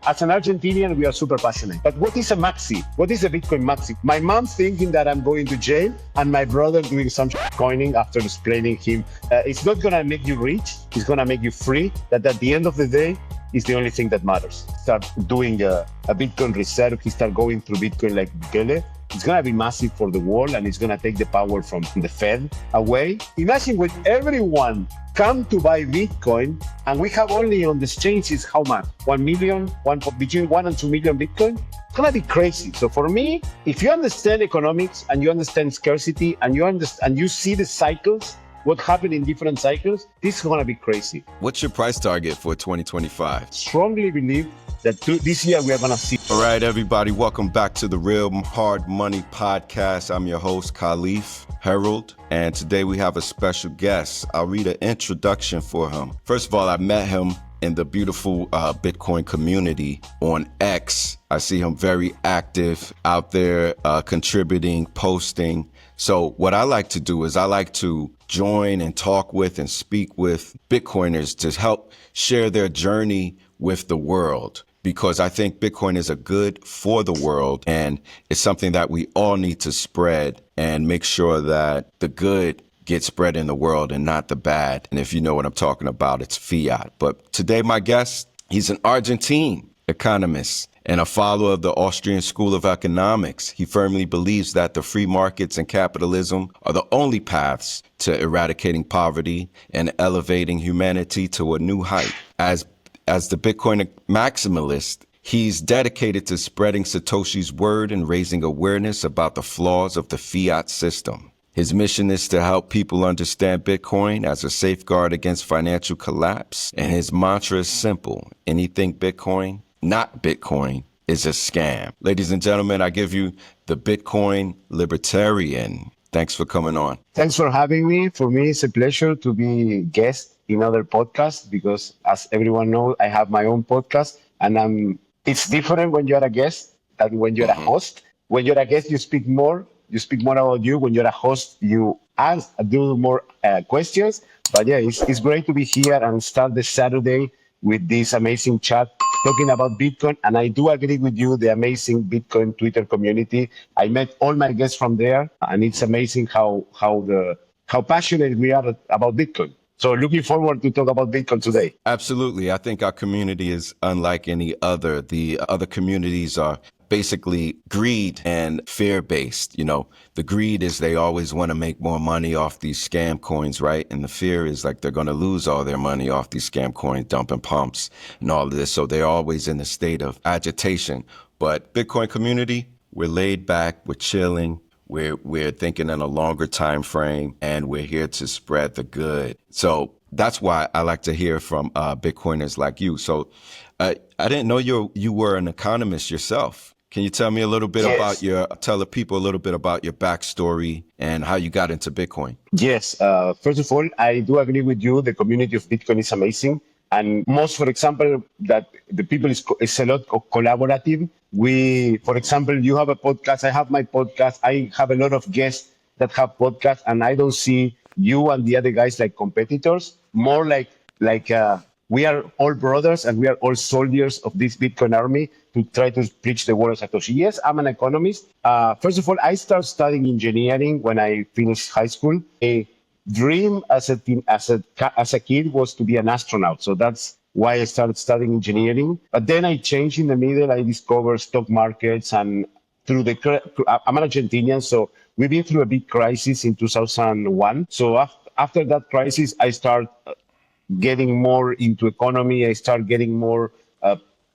As an Argentinian, we are super passionate. But what is a maxi? What is a Bitcoin maxi? My mom thinking that I'm going to jail and my brother doing some coining after explaining him. It's not going to make you rich. It's going to make you free. That at the end of the day is the only thing that matters. Start doing a Bitcoin reserve. He start going through Bitcoin like Bukele. It's going to be massive for the world and it's going to take the power from the Fed away. Imagine when everyone come to buy Bitcoin and we have only on the exchanges how much? 1 million, between 1 and 2 million Bitcoin? It's going to be crazy. So for me, if you understand economics and you understand scarcity and you see the cycles, what happened in different cycles, this is going to be crazy. What's your price target for 2025? Strongly believe that this year we are going to see. All right, everybody, welcome back to the Real Hard Money Podcast. I'm your host, Khalif Harold, and today we have a special guest. I'll read an introduction for him. First of all, I met him in the beautiful Bitcoin community on X. I see him very active out there, contributing, posting. So what I like to do is I like to join and talk with and speak with Bitcoiners to help share their journey with the world, because I think Bitcoin is a good for the world and it's something that we all need to spread and make sure that the good gets spread in the world and not the bad. And if you know what I'm talking about, it's fiat. But today, my guest, he's an Argentine economist and a follower of the Austrian School of Economics. He firmly believes that the free markets and capitalism are the only paths to eradicating poverty and elevating humanity to a new height. As the Bitcoin maximalist, he's dedicated to spreading Satoshi's word and raising awareness about the flaws of the fiat system. His mission is to help people understand Bitcoin as a safeguard against financial collapse. And his mantra is simple: anything Bitcoin, not Bitcoin, is a scam. Ladies and gentlemen, I give you the Bitcoin Libertarian. Thanks for coming on. Thanks for having me. For me, it's a pleasure to be guest in other podcasts because, as everyone knows, I have my own podcast, and it's different when you're a guest than when you're a host. When you're a guest, you speak more about you. When you're a host, you do more questions. But yeah, it's great to be here and start the Saturday with this amazing chat talking about Bitcoin. And I do agree with you, the amazing Bitcoin Twitter community. I met all my guests from there, and it's amazing how passionate we are about Bitcoin. So looking forward to talk about Bitcoin today. Absolutely. I think our community is unlike any other. The other communities are basically greed and fear-based. You know, the greed is they always want to make more money off these scam coins, right? And the fear is like they're going to lose all their money off these scam coins, dumping pumps and all of this. So they're always in a state of agitation. But Bitcoin community, we're laid back, we're chilling. We're thinking in a longer time frame, and we're here to spread the good. So that's why I like to hear from Bitcoiners like you. So I didn't know you were an economist yourself. Can you tell me a little bit about tell the people a little bit about your backstory and how you got into Bitcoin? Yes. First of all, I do agree with you. The community of Bitcoin is amazing. And most, for example, that the people is a lot collaborative. For example, you have a podcast. I have my podcast. I have a lot of guests that have podcasts, and I don't see you and the other guys like competitors. More like we are all brothers and we are all soldiers of this Bitcoin army to try to preach the word of Satoshi. Yes, I'm an economist. First of all, I started studying engineering when I finished high school. A dream as a kid was to be an astronaut. So that's why I started studying engineering. But then I changed in the middle. I discovered stock markets, and I'm an Argentinian, so we've been through a big crisis in 2001. So after that crisis, I started getting more into economy. I started getting more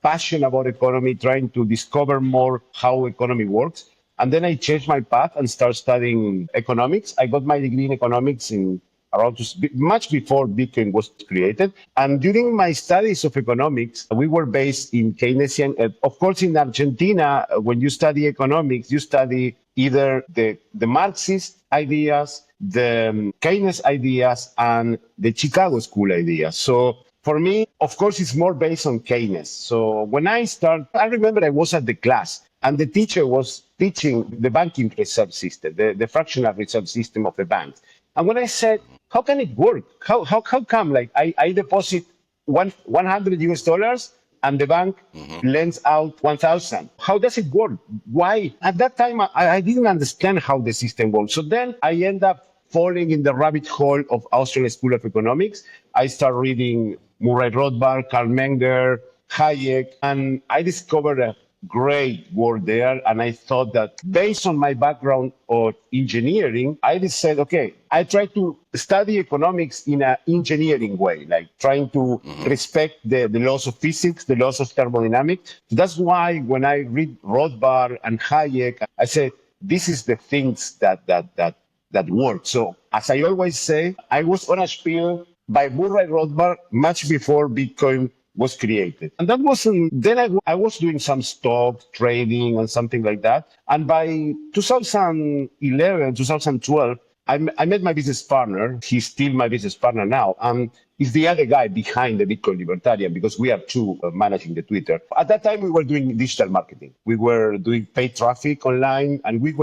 passion about economy, trying to discover more how economy works. And then I changed my path and started studying economics. I got my degree in economics in much before Bitcoin was created. And during my studies of economics, we were based in Keynesian. Of course, in Argentina, when you study economics, you study either the Marxist ideas, the Keynes ideas, and the Chicago School ideas. So for me, of course, it's more based on Keynes. So when I remember I was at the class, and the teacher was teaching the banking reserve system, the fractional reserve system of the banks. And when I said, how can it work? How come? Like I deposit $100 and the bank lends out 1,000. How does it work? Why? At that time, I didn't understand how the system works. So then I end up falling in the rabbit hole of Austrian School of Economics. I start reading Murray Rothbard, Karl Menger, Hayek, and I discovered a great work there. And I thought that based on my background of engineering, I decided, okay, I try to study economics in an engineering way, like trying to respect the laws of physics, the laws of thermodynamics. That's why when I read Rothbard and Hayek, I said, this is the things that work. So as I always say, I was on a spiel by Murray Rothbard much before Bitcoin was created. And that wasn't, then I was doing some stock trading and something like that. And by 2011, 2012, I met my business partner. He's still my business partner now. And he's the other guy behind the Bitcoin Libertarian because we are two managing the Twitter. At that time, we were doing digital marketing. We were doing paid traffic online, and we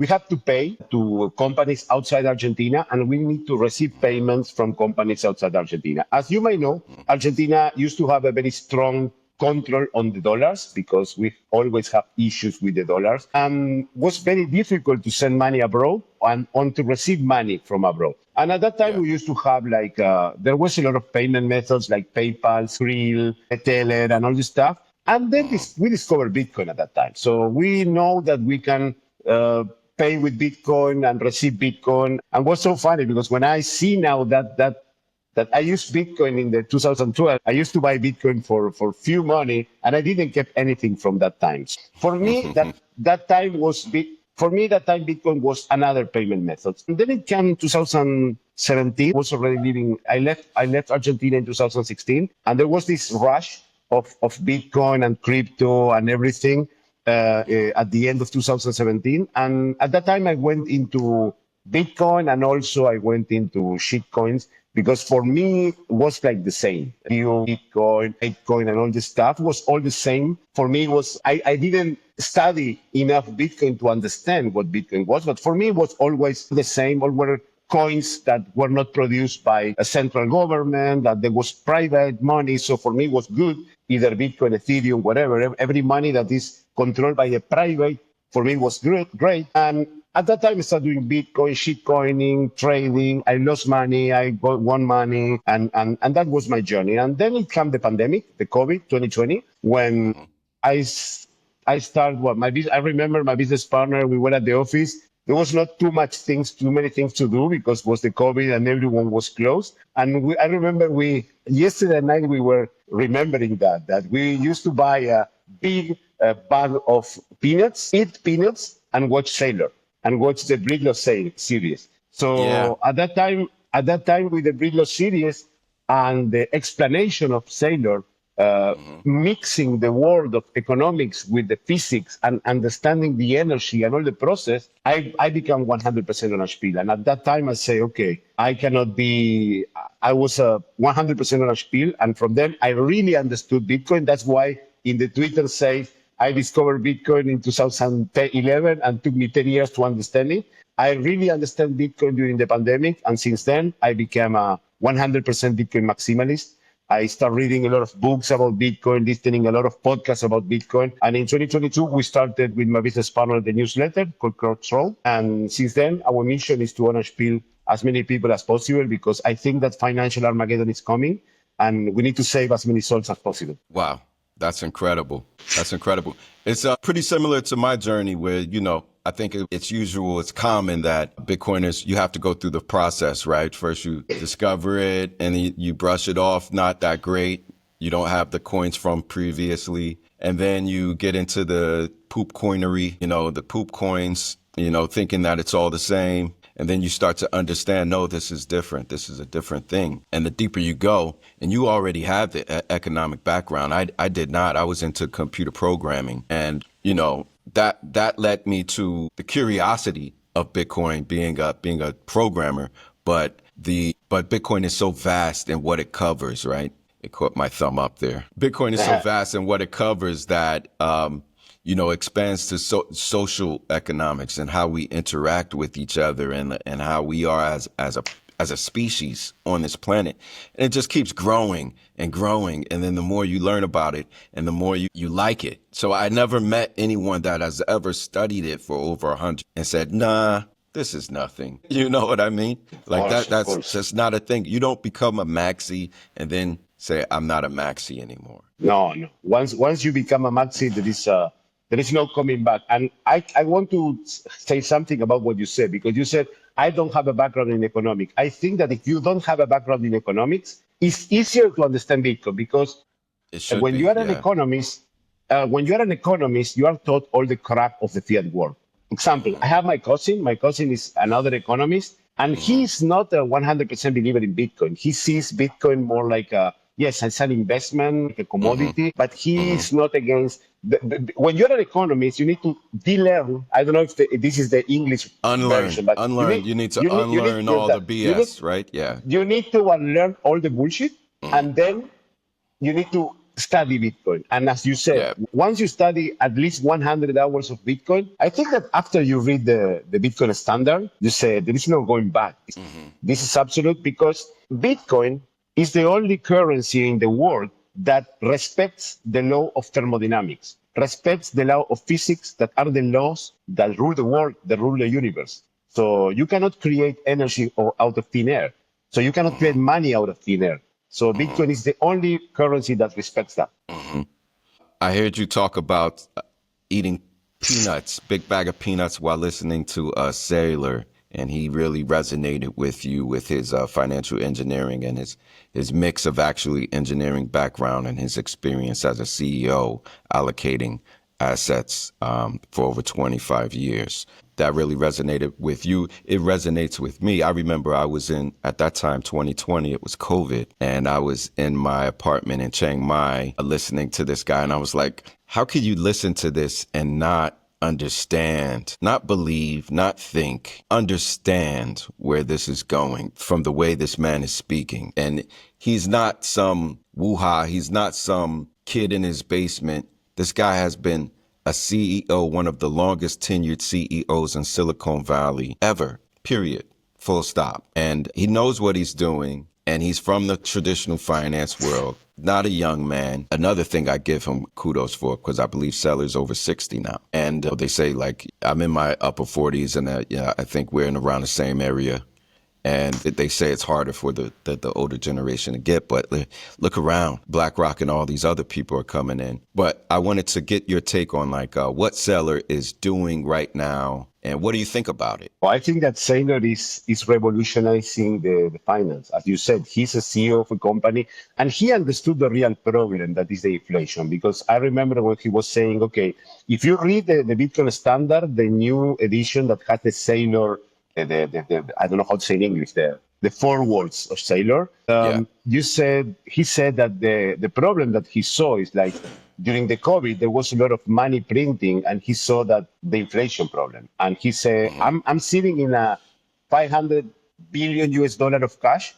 had to pay to companies outside Argentina, and we need to receive payments from companies outside Argentina. As you may know, Argentina used to have a very strong control on the dollars because we always have issues with the dollars, and was very difficult to send money abroad and to receive money from abroad. And at that time, we used to have there was a lot of payment methods like PayPal, Skrill, Teller, and all this stuff. And then we discovered Bitcoin at that time. So we know that we can pay with Bitcoin and receive Bitcoin. And what's so funny, because when I see now that I used Bitcoin in the 2012. I used to buy Bitcoin for few money, and I didn't get anything from that time. For me, that time Bitcoin was another payment method. And then it came in 2017. I was already living. I left Argentina in 2016, and there was this rush of Bitcoin and crypto and everything at the end of 2017. And at that time, I went into Bitcoin, and also I went into shitcoins, because for me it was like the same. Bitcoin, Bitcoin, and all this stuff was all the same. For me, I didn't study enough Bitcoin to understand what Bitcoin was, but for me it was always the same. All were coins that were not produced by a central government, that there was private money. So for me it was good, either Bitcoin, Ethereum, whatever. Every money that is controlled by a private, for me was great. And at that time, I started doing Bitcoin, shitcoining, trading. I lost money, I won money, and that was my journey. And then it came the pandemic, the COVID 2020, when I started. I remember my business partner. We were at the office. There was not too many things to do because it was the COVID and everyone was closed. And I remember yesterday night we were remembering that we used to buy a big bag of peanuts, eat peanuts, and watch Saylor. And watch the Bridlow series. So at that time with the Bridlow series and the explanation of Saylor, mixing the world of economics with the physics and understanding the energy and all the process, I became 100% on a spiel. And at that time I say, okay, I was 100% on a spiel. And from then I really understood Bitcoin. That's why in the Twitter says, I discovered Bitcoin in 2011 and took me 10 years to understand it. I really understand Bitcoin during the pandemic. And since then, I became a 100% Bitcoin maximalist. I started reading a lot of books about Bitcoin, listening a lot of podcasts about Bitcoin. And in 2022, we started with my business partner the newsletter called Crossroad. And since then, our mission is to honor spiel as many people as possible, because I think that financial Armageddon is coming and we need to save as many souls as possible. Wow. That's incredible. That's incredible. It's pretty similar to my journey where, I think it's common that Bitcoiners, you have to go through the process, right? First, you discover it and you brush it off. Not that great. You don't have the coins from previously. And then you get into the poop coinery, the poop coins, thinking that it's all the same. And then you start to understand, no, this is different. This is a different thing. And the deeper you go, and you already have the economic background. I did not. I was into computer programming. And, that led me to the curiosity of Bitcoin being a programmer. But Bitcoin is so vast in what it covers, right? It caught my thumb up there. Bitcoin is so vast in what it covers that, expands to social economics and how we interact with each other and how we are as as a species on this planet. And it just keeps growing and growing. And then the more you learn about it and the more you like it. So I never met anyone that has ever studied it for over 100 and said, nah, this is nothing. You know what I mean? Like that's just not a thing. You don't become a maxi and then say, I'm not a maxi anymore. No. Once you become a maxi, there is no coming back. And I want to say something about what you said, because you said, I don't have a background in economics. I think that if you don't have a background in economics, it's easier to understand Bitcoin, because when you are an economist, you are taught all the crap of the fiat world. Example, I have my cousin. My cousin is another economist, and he's not a 100% believer in Bitcoin. He sees Bitcoin more like yes, it's an investment, like a commodity, but he is not against. When you're an economist, you need to de-learn. I don't know if this is the English version, but you need to unlearn all the BS, right? Yeah. You need to unlearn all the bullshit, and then you need to study Bitcoin. And as you said, once you study at least 100 hours of Bitcoin, I think that after you read the Bitcoin standard, you say there is no going back. This is absolute, because Bitcoin is the only currency in the world that respects the law of thermodynamics, respects the law of physics, that are the laws that rule the world, that rule the universe. So you cannot create energy out of thin air. So you cannot create money out of thin air. So Bitcoin is the only currency that respects that. I heard you talk about eating peanuts, big bag of peanuts, while listening to Saylor, and he really resonated with you with his financial engineering and his mix of actually engineering background and his experience as a CEO allocating assets for over 25 years. That really resonated with you. It resonates with me. I remember I was at that time, 2020, it was COVID, and I was in my apartment in Chiang Mai listening to this guy, and I was like, how could you listen to this and not understand, not believe, not think, understand where this is going from the way this man is speaking? And he's not some woo-ha, he's not some kid in his basement. This guy has been a CEO, one of the longest tenured CEOs in Silicon Valley ever, period, full stop. And he knows what he's doing, and he's from the traditional finance world, not a young man. Another thing I give him kudos for, because I believe Saylor's over 60 now. And they say, like, I'm in my upper 40s, and I think we're in around the same area. And they say it's harder for the older generation to get, but look around, BlackRock and all these other people are coming in. But I wanted to get your take on what Saylor is doing right now, and what do you think about it? Well, I think that Saylor is revolutionizing the finance. As you said, he's a CEO of a company, and he understood the real problem, that is the inflation. Because I remember when he was saying, okay, if you read the Bitcoin Standard, the new edition that has the Saylor, I don't know how to say in English, the four words of Saylor. He said that the problem that he saw is like during the COVID, there was a lot of money printing, and he saw that the inflation problem. And he said, I'm sitting in a 500 billion US dollar of cash,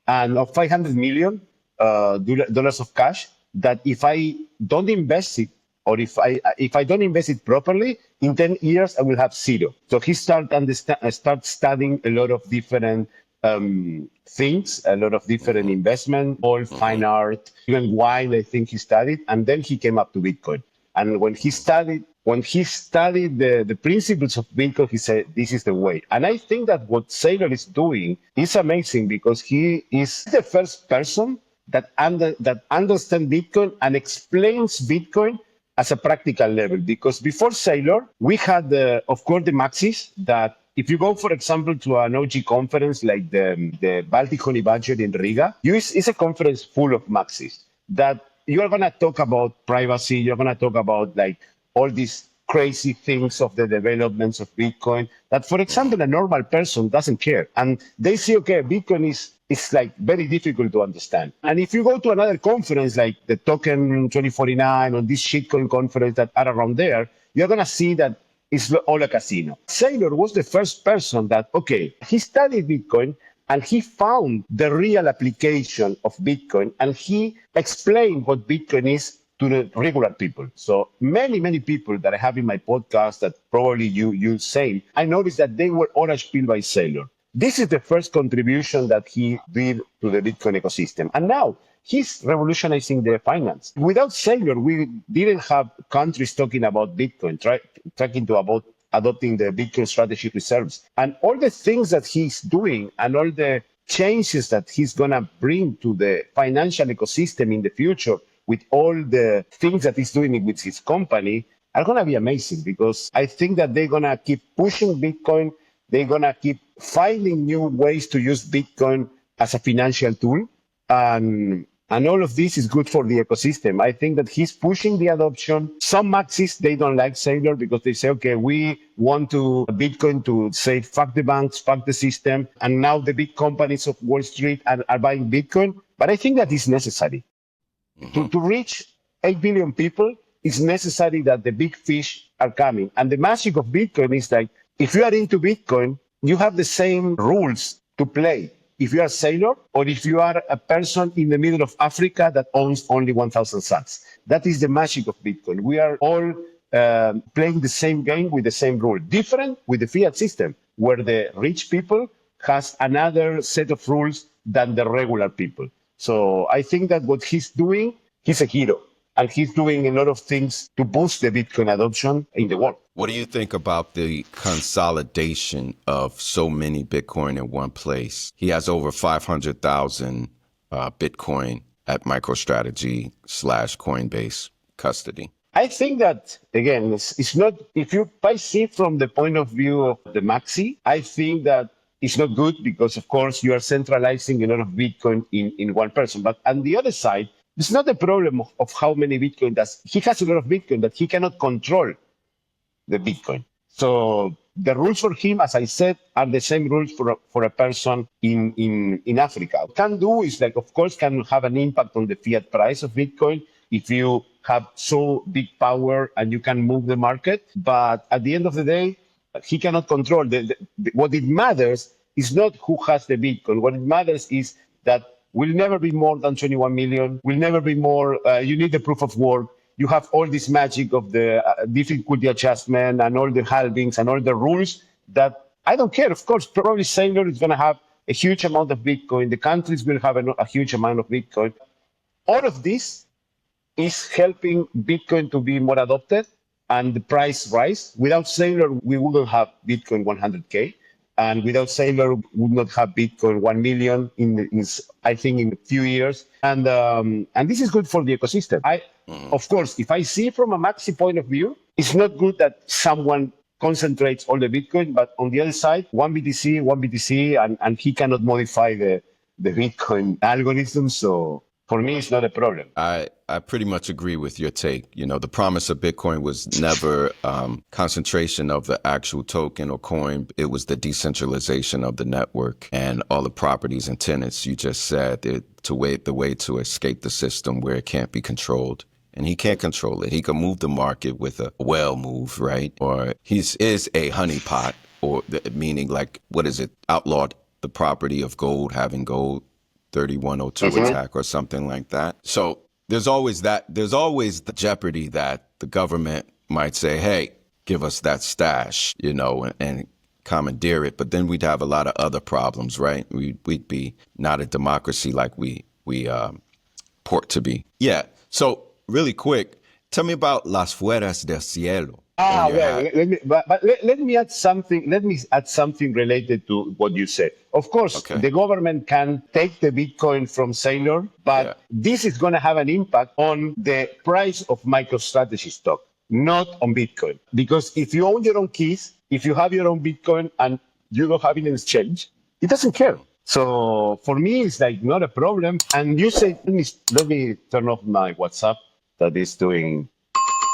and of 500 million dollars of cash, that if I don't invest it, or if I don't invest it properly, in 10 years I will have zero. So he start studying a lot of different things, a lot of different investment, all fine art, even wine. I think he studied, and then he came up to Bitcoin. And when he studied the principles of Bitcoin, he said, this is the way. And I think that what Saylor is doing is amazing, because he is the first person that understands Bitcoin and explains Bitcoin as a practical level. Because before Saylor, we had, of course, the maxis that if you go, for example, to an OG conference like the Baltic Honey Badger in Riga, it's a conference full of maxis that you are going to talk about privacy, you're going to talk about like all these crazy things of the developments of Bitcoin that, for example, a normal person doesn't care. And they say, okay, Bitcoin is like very difficult to understand. And if you go to another conference like the Token 2049 or this shitcoin conference that are around there, you're going to see that it's all a casino. Saylor was the first person that, okay, he studied Bitcoin and he found the real application of Bitcoin, and he explained what Bitcoin is to the regular people. So many people that I have in my podcast that probably you say, I noticed that they were orange pilled by Saylor. This is the first contribution that he did to the Bitcoin ecosystem. And now he's revolutionizing the finance. Without Saylor, we didn't have countries talking about Bitcoin, talking about adopting the Bitcoin strategy reserves. And all the things that he's doing and all the changes that he's going to bring to the financial ecosystem in the future with all the things that he's doing with his company are going to be amazing, because I think that they're going to keep pushing Bitcoin. They're going to keep finding new ways to use Bitcoin as a financial tool. And all of this is good for the ecosystem. I think that he's pushing the adoption. Some maxis, they don't like Saylor because they say, okay, we want to Bitcoin to say, fuck the banks, fuck the system. And now the big companies of Wall Street are buying Bitcoin. But I think that is necessary. To reach 8 billion people, it's necessary that the big fish are coming. And the magic of Bitcoin is like, if you are into Bitcoin, you have the same rules to play. If you are Saylor, or if you are a person in the middle of Africa that owns only 1,000 sats. That is the magic of Bitcoin. We are all playing the same game with the same rule. Different with the fiat system, where the rich people has another set of rules than the regular people. So I think that what he's doing, he's a hero. And he's doing a lot of things to boost the Bitcoin adoption in the world. What do you think about the consolidation of so many Bitcoin in one place? He has over 500,000 Bitcoin at MicroStrategy / Coinbase custody. I think that, again, it's not, if I see from the point of view of the maxi, I think that it's not good because, of course, you are centralizing a lot of Bitcoin in one person. But on the other side, it's not the problem of how many Bitcoin does. He has a lot of Bitcoin that he cannot control the Bitcoin. So the rules for him, as I said, are the same rules for a person in Africa. What can do is, like, of course, can have an impact on the fiat price of Bitcoin if you have so big power and you can move the market. But at the end of the day, he cannot control. What it matters is not who has the Bitcoin. What it matters is that will never be more than 21 million, will never be more, you need the proof of work. You have all this magic of the difficulty adjustment and all the halvings and all the rules that I don't care. Of course, probably Saylor is going to have a huge amount of Bitcoin. The countries will have a huge amount of Bitcoin. All of this is helping Bitcoin to be more adopted and the price rise. Without Saylor, we wouldn't have Bitcoin 100K. And without Saylor, we would not have Bitcoin 1 million I think in a few years. And this is good for the ecosystem. Of course, if I see from a maxi point of view, it's not good that someone concentrates all the Bitcoin, but on the other side, one BTC, and he cannot modify the Bitcoin algorithm. So for me, it's not a problem. I pretty much agree with your take. You know, the promise of Bitcoin was never concentration of the actual token or coin. It was the decentralization of the network and all the properties and tenets you just said, the way to escape the system where it can't be controlled. And he can't control it. He can move the market with a whale move, right? Or he is a honeypot, or meaning like, what is it? Outlawed the property of gold, having gold, 3102 attack or something like that. So there's always the jeopardy that the government might say, hey, give us that stash, you know, and commandeer it. But then we'd have a lot of other problems, right? We'd be not a democracy like we port to be. Yeah. So really quick, tell me about Las Fueras del Cielo. Well, let me add something. Let me add something related to what you said. Of course, the government can take the Bitcoin from Saylor, but this is going to have an impact on the price of MicroStrategy stock, not on Bitcoin. Because if you own your own keys, if you have your own Bitcoin and you don't have it in exchange, it doesn't care. So for me, it's like not a problem. And you say, let me turn off my WhatsApp that is doing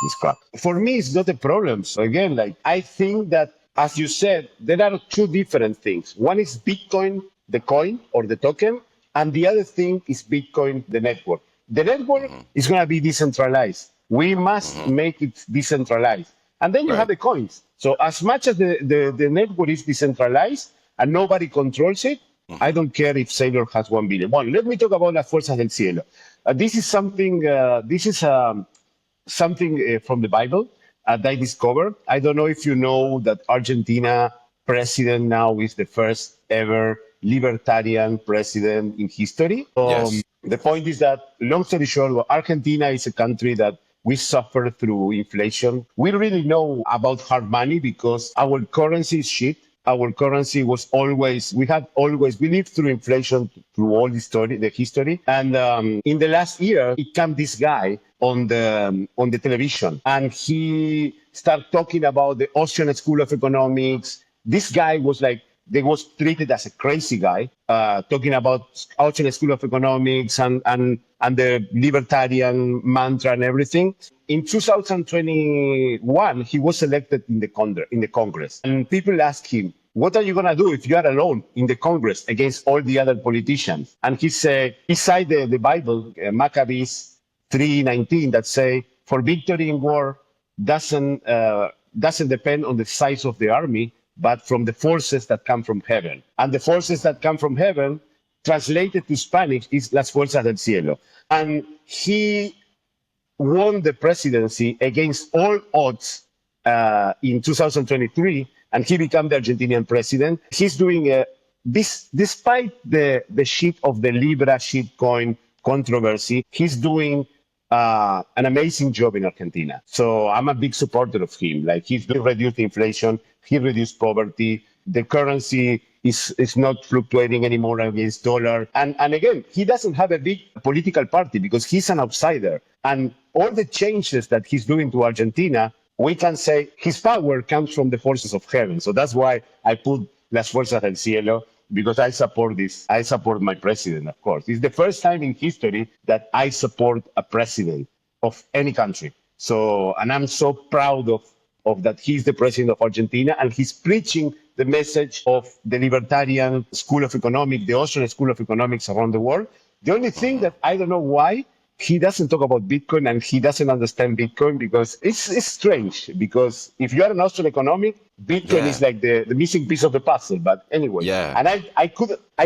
this crap. For me, it's not a problem. So again, like, I think that, as you said, there are two different things. One is Bitcoin, the coin or the token, and the other thing is Bitcoin, the network. The network is going to be decentralized. We must make it decentralized. And then you have the coins. So as much as the network is decentralized and nobody controls it, I don't care if Saylor has 1 billion. Well, let me talk about Las Fuerzas del Cielo. This is something from the Bible that I discovered. I don't know if you know that Argentina president now is the first ever libertarian president in history. Yes. The point is that, long story short, well, Argentina is a country that we suffer through inflation. We really know about hard money because our currency is shit. Our currency was always, we lived through inflation through all the history. And in the last year, it came this guy on the television, and he started talking about the Austrian School of Economics. This guy was like, they was treated as a crazy guy, talking about Austrian School of Economics and the libertarian mantra and everything. In 2021, he was elected in the Congress, and people asked him, "What are you gonna do if you are alone in the Congress against all the other politicians?" And he said, he cited the Bible, Maccabees 3:19, that say, "For victory in war doesn't depend on the size of the army, but from the forces that come from heaven." And the forces that come from heaven, translated to Spanish, is las fuerzas del cielo. And he won the presidency against all odds in 2023, and he became the Argentinian president. He's doing this despite the shit of the Libra shitcoin controversy. He's doing an amazing job in Argentina. So I'm a big supporter of him. Like, he's reduced inflation, he reduced poverty, the currency is not fluctuating anymore against dollar. And again, he doesn't have a big political party because he's an outsider. And all the changes that he's doing to Argentina, we can say his power comes from the forces of heaven. So that's why I put las fuerzas del cielo, because I support this. I support my president, of course. It's the first time in history that I support a president of any country. So, and I'm so proud of that he's the president of Argentina, and he's preaching the message of the libertarian school of economics, the Austrian School of Economics around the world. The only thing that I don't know why he doesn't talk about Bitcoin and he doesn't understand Bitcoin, because it's strange, because if you are an Austrian economic, Bitcoin is like the missing piece of the puzzle. But anyway, and I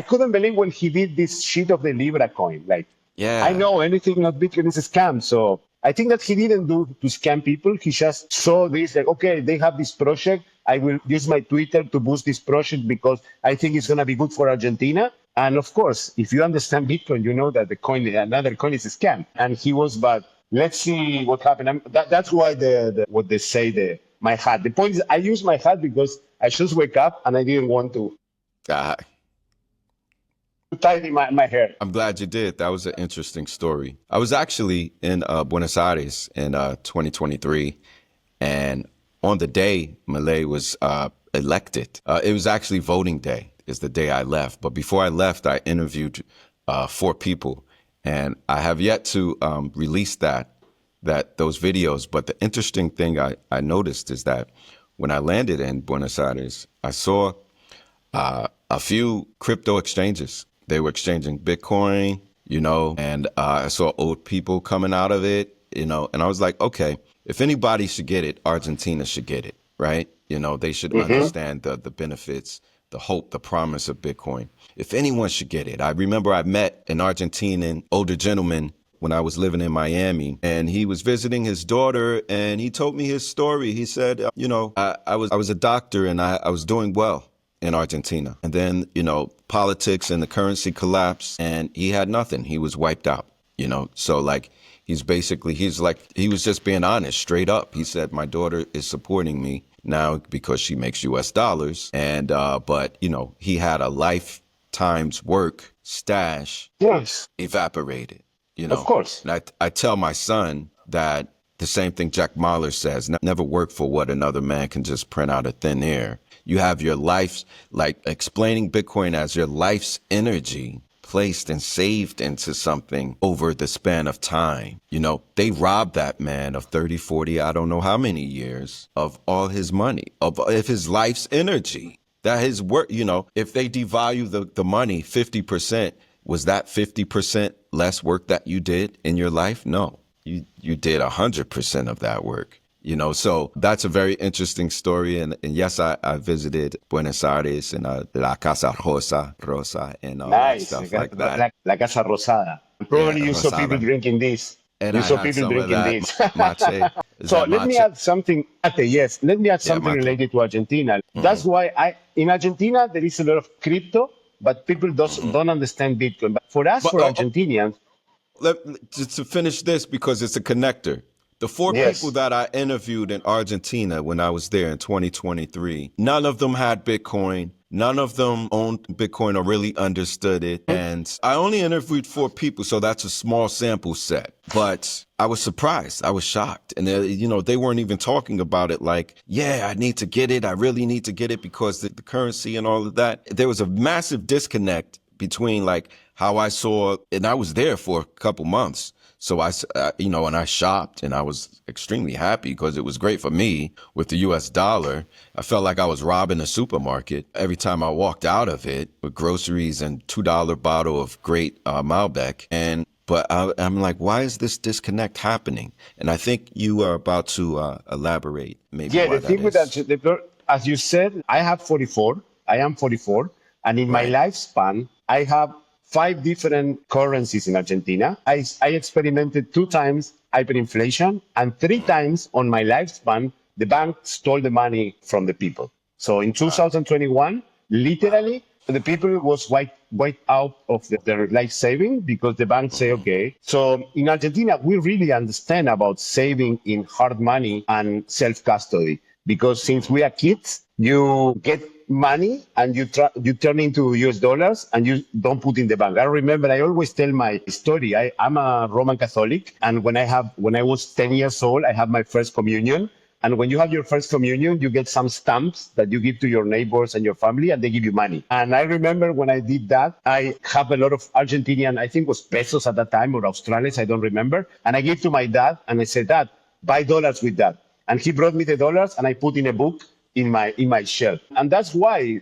couldn't believe when he did this shit of the Libra coin. Like, I know anything not Bitcoin is a scam. So I think that he didn't do to scam people. He just saw this, like, okay, they have this project. I will use my Twitter to boost this project because I think it's going to be good for Argentina. And of course, if you understand Bitcoin, you know that another coin is a scam. And he was, but let's see what happened. That's why what they say, my hat. The point is, I use my hat because I just wake up and I didn't want to tidy my hair. I'm glad you did. That was an interesting story. I was actually in Buenos Aires in 2023, and on the day Milei was elected, it was actually voting day. Is the day I left. But before I left, I interviewed 4 people, and I have yet to release those videos. But the interesting thing I noticed is that when I landed in Buenos Aires, I saw a few crypto exchanges. They were exchanging Bitcoin, and I saw old people coming out of it, and I was like, okay, if anybody should get it, Argentina should get it, right? They should understand the benefits, the hope, the promise of Bitcoin. If anyone should get it. I remember I met an Argentinian older gentleman when I was living in Miami, and he was visiting his daughter, and he told me his story. He said, I was a doctor and I was doing well in Argentina. And then, politics and the currency collapsed, and he had nothing. He was wiped out, So like, he was just being honest, straight up. He said, my daughter is supporting me now because she makes US dollars. And, but, he had a lifetime's work stash evaporated, Of course. And I tell my son that the same thing Jack Mahler says, never work for what another man can just print out of thin air. You have your life's, like explaining Bitcoin as your life's energy placed and saved into something over the span of time. They robbed that man of 30, 40, I don't know how many years of all his money, of his life's energy, that his work, if they devalue the money 50%, was that 50% less work that you did in your life? No, you did 100% of that work. So that's a very interesting story. And yes, I visited Buenos Aires and La Casa Rosa, and all that stuff like that. La Casa Rosada. Probably you saw people drinking this. And you saw people drinking this. Mache. Is So that let me matcha? add something. Okay, yes, let me add Yeah, something mate. related to Argentina. That's why in Argentina there is a lot of crypto, but people don't understand Bitcoin. But for us, But for Argentinians, just to finish this, because it's a connector. The four people yes. that I interviewed in Argentina when I was there in 2023, none of them had Bitcoin. None of them owned Bitcoin or really understood it. And I only interviewed four people, so that's a small sample set. But I was surprised. I was shocked. And they weren't even talking about it like, yeah, I need to get it. I really need to get it because the currency and all of that. There was a massive disconnect between like how I saw, and I was there for a couple months. So and I shopped and I was extremely happy because it was great for me with the US dollar. I felt like I was robbing a supermarket every time I walked out of it with groceries and $2 bottle of great Malbec. But I'm like, why is this disconnect happening? And I think you are about to elaborate maybe Yeah, why the that thing with that, is. as you said, I have 44. I am 44. And in my Right. lifespan, I have 5 different currencies in Argentina. I experimented 2 times hyperinflation, and 3 times on my lifespan, the bank stole the money from the people. So in Wow. 2021, literally, the people was wiped out of their life saving because the bank say, Mm-hmm. okay. So in Argentina, we really understand about saving in hard money and self custody because since we are kids, you get money and you turn into US dollars and you don't put in the bank. I remember I always tell my story. I'm a Roman Catholic, and when I was 10 years old, I had my first communion. And when you have your first communion, you get some stamps that you give to your neighbors and your family, and they give you money. And I remember when I did that, I have a lot of Argentinian, I think it was pesos at that time, or Australians, I don't remember. And I gave to my dad, and I said, Dad, buy dollars with that. And he brought me the dollars, and I put in a book in my shelf. And that's why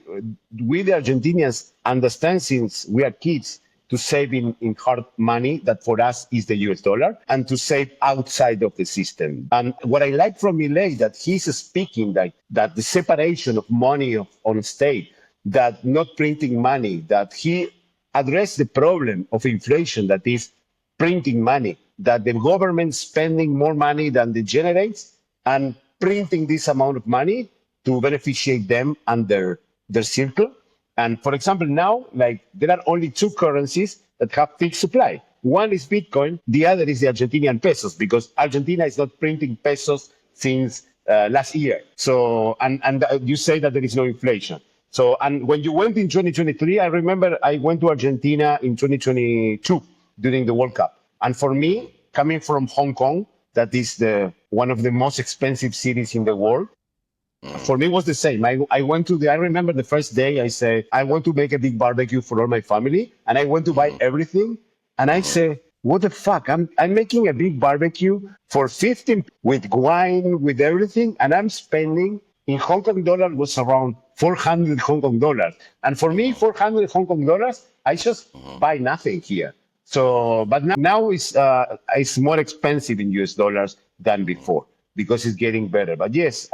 we, the Argentinians, understand since we are kids to save in hard money that for us is the US dollar and to save outside of the system. And what I like from Milei that he's speaking that the separation of money on state, that not printing money, that he addressed the problem of inflation that is printing money, that the government spending more money than it generates and printing this amount of money to beneficiate them and their circle. And for example, now, like there are only 2 currencies that have fixed supply. One is Bitcoin, the other is the Argentinian pesos, because Argentina is not printing pesos since last year. So, and you say that there is no inflation. So, and when you went in 2023, I remember I went to Argentina in 2022 during the World Cup. And for me, coming from Hong Kong, that is one of the most expensive cities in the world, for me it was the same. I remember the first day I said, I want to make a big barbecue for all my family. And I went to buy everything. And I say, what the fuck? I'm making a big barbecue for 15 with wine, with everything. And I'm spending in Hong Kong dollar was around 400 Hong Kong dollars. And for me, 400 Hong Kong dollars, I just buy nothing here. So, but now it's more expensive in US dollars than before because it's getting better. But yes,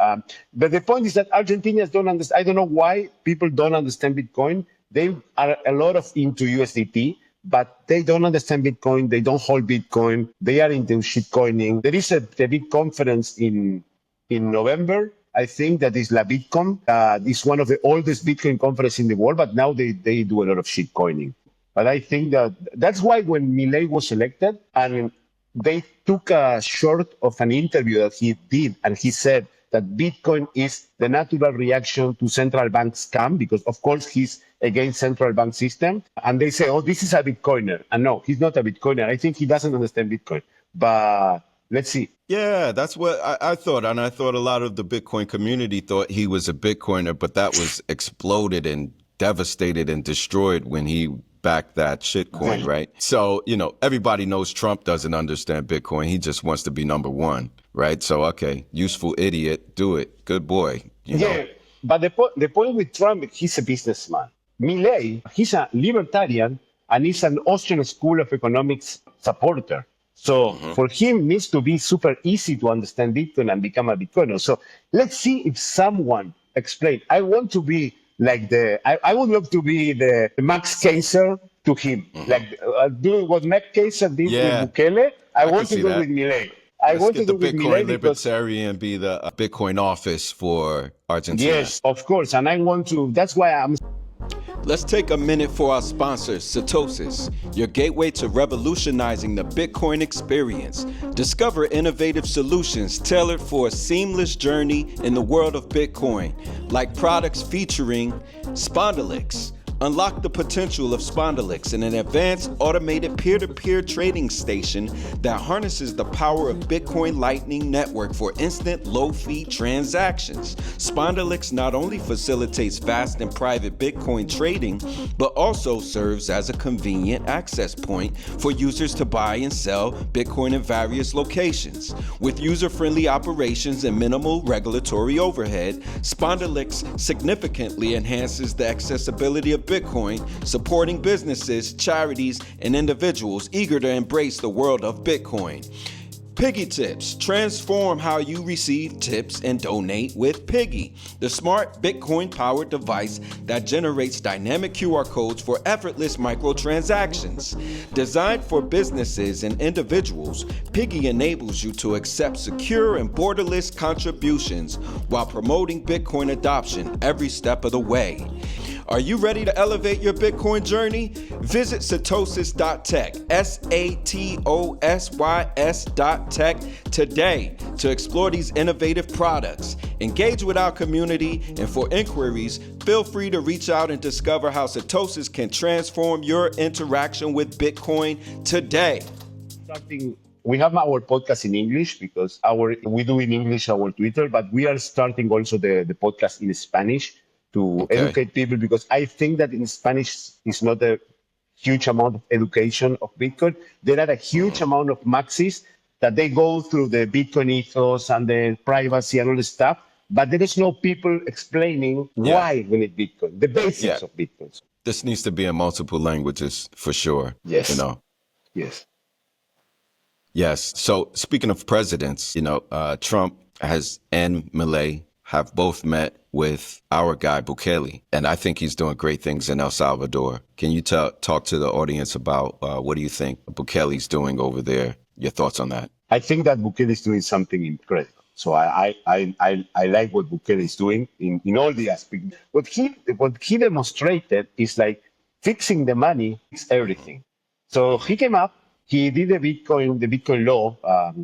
but the point is that Argentinians don't understand. I don't know why people don't understand Bitcoin. They are a lot of into USDT, but they don't understand Bitcoin. They don't hold Bitcoin. They are into shitcoining. There is a big conference in November. I think that is La Bitcoin. It's one of the oldest Bitcoin conferences in the world, but now they do a lot of shitcoining. But I think that's why when Milei was elected and they took a short of an interview that he did, and he said that Bitcoin is the natural reaction to central bank scam, because of course he's against central bank system. And they say, oh, this is a Bitcoiner. And no, he's not a Bitcoiner. I think he doesn't understand Bitcoin. But let's see. Yeah, that's what I thought. And I thought a lot of the Bitcoin community thought he was a Bitcoiner, but that was exploded and devastated and destroyed when he backed that shitcoin, right? So, everybody knows Trump doesn't understand Bitcoin. He just wants to be number one, right? So, okay, useful idiot, do it. Good boy, Yeah, but the point with Trump, he's a businessman. Milei, he's a libertarian and he's an Austrian School of Economics supporter. So for him, it needs to be super easy to understand Bitcoin and become a Bitcoiner. So let's see if someone explain. I want to be like I would love to be the Max Kaiser to him. Like do what Max Kaiser did with Yeah, Bukele. I I can want to see do that. with Milei. I Let's want to get the do with Bitcoin Milei because Libertarian be the Bitcoin office for Argentina. yes, of course, and I want to. That's why I'm. Let's take a minute for our sponsors, Satosis, your gateway to revolutionizing the Bitcoin experience. Discover innovative solutions tailored for a seamless journey in the world of Bitcoin, like products featuring Spondylix. Unlock the potential of Spondylix in an advanced automated peer-to-peer trading station that harnesses the power of Bitcoin Lightning Network for instant low-fee transactions. Spondylix not only facilitates fast and private Bitcoin trading, but also serves as a convenient access point for users to buy and sell Bitcoin in various locations. With user-friendly operations and minimal regulatory overhead, Spondylix significantly enhances the accessibility of Bitcoin, supporting businesses, charities, and individuals eager to embrace the world of Bitcoin. Piggy Tips. Transform how you receive tips and donate with Piggy, the smart Bitcoin-powered device that generates dynamic QR codes for effortless microtransactions. Designed for businesses and individuals, Piggy enables you to accept secure and borderless contributions while promoting Bitcoin adoption every step of the way. Are you ready to elevate your Bitcoin journey? Visit satosis.tech, SATOSYS.tech today to explore these innovative products. Engage with our community, and for inquiries, feel free to reach out and discover how Satosis can transform your interaction with Bitcoin today. We have our podcast in English because we do in English our Twitter, but we are starting also the podcast in Spanish to educate people, because I think that in Spanish is not a huge amount of education of Bitcoin. There are a huge amount of maxis that they go through the Bitcoin ethos and the privacy and all the stuff, but there is no people explaining why we need Bitcoin, the basics of Bitcoin. This needs to be in multiple languages for sure. Yes. You know. Yes. Yes. So speaking of presidents, Trump and Milei have both met with our guy Bukele, and I think he's doing great things in El Salvador. Can you talk to the audience about what do you think Bukele's doing over there? Your thoughts on that? I think that Bukele is doing something incredible. So I like what Bukele is doing in all the aspects. What he demonstrated is like fixing the money is everything. So he came up, he did the Bitcoin law,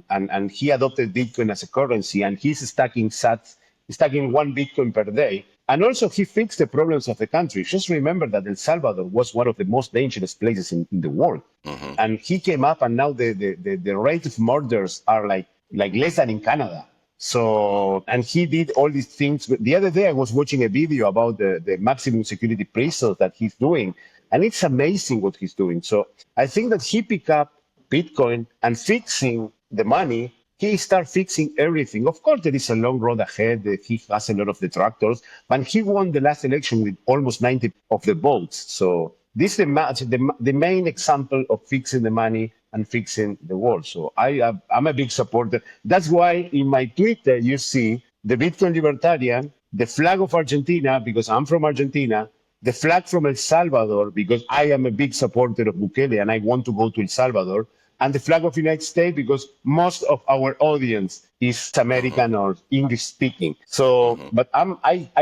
and he adopted Bitcoin as a currency, and he's stacking sats. Stacking 1 Bitcoin per day. And also he fixed the problems of the country. Just remember that El Salvador was one of the most dangerous places in the world. Mm-hmm. And he came up, and now the rate of murders are like less than in Canada. So, and he did all these things. The other day I was watching a video about the maximum security prisons that he's doing. And it's amazing what he's doing. So I think that he picked up Bitcoin and fixing the money. He started fixing everything. Of course, there is a long road ahead. He has a lot of detractors, but he won the last election with almost 90% of the votes. So this is the main example of fixing the money and fixing the world. So I'm a big supporter. That's why in my Twitter, you see the Bitcoin Libertarian, the flag of Argentina, because I'm from Argentina, the flag from El Salvador, because I am a big supporter of Bukele and I want to go to El Salvador, and the flag of the United States, because most of our audience is American or English speaking. So, but I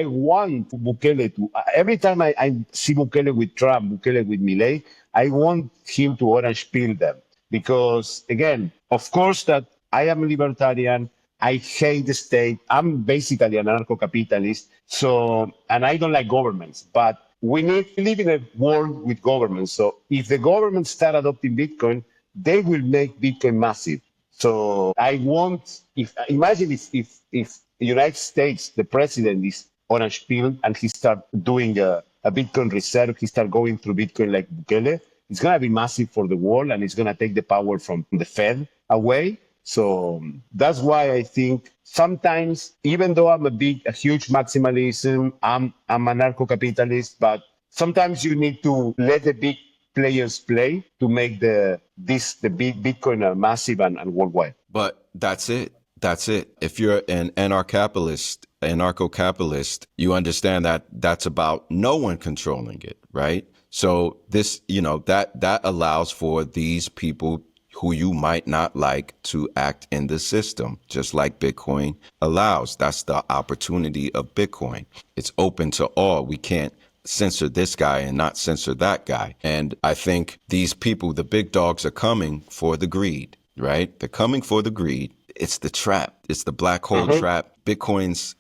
want Bukele to, every time I see Bukele with Trump, Bukele with Milei, I want him to orange peel them. Because again, of course that I am a libertarian, I hate the state, I'm basically an anarcho-capitalist, so, and I don't like governments, but we need to live in a world with governments. So if the government start adopting Bitcoin, they will make Bitcoin massive. So I want, imagine if the United States, the president is orange pilled and he start doing a Bitcoin reserve, he start going through Bitcoin like Bukele, it's going to be massive for the world, and it's going to take the power from the Fed away. So that's why I think sometimes, even though I'm a huge maximalism, I'm anarcho-capitalist, but sometimes you need to let the big players play to make the big Bitcoin massive and worldwide. But that's it. If you're an anarcho-capitalist, you understand that that's about no one controlling it, right? So this, that allows for these people who you might not like to act in the system, just like Bitcoin allows. That's the opportunity of Bitcoin. It's open to all. We can't censor this guy and not censor that guy. And I think these people, the big dogs, are coming for the greed, right? They're coming for the greed. It's the trap. It's the black hole trap. Bitcoin's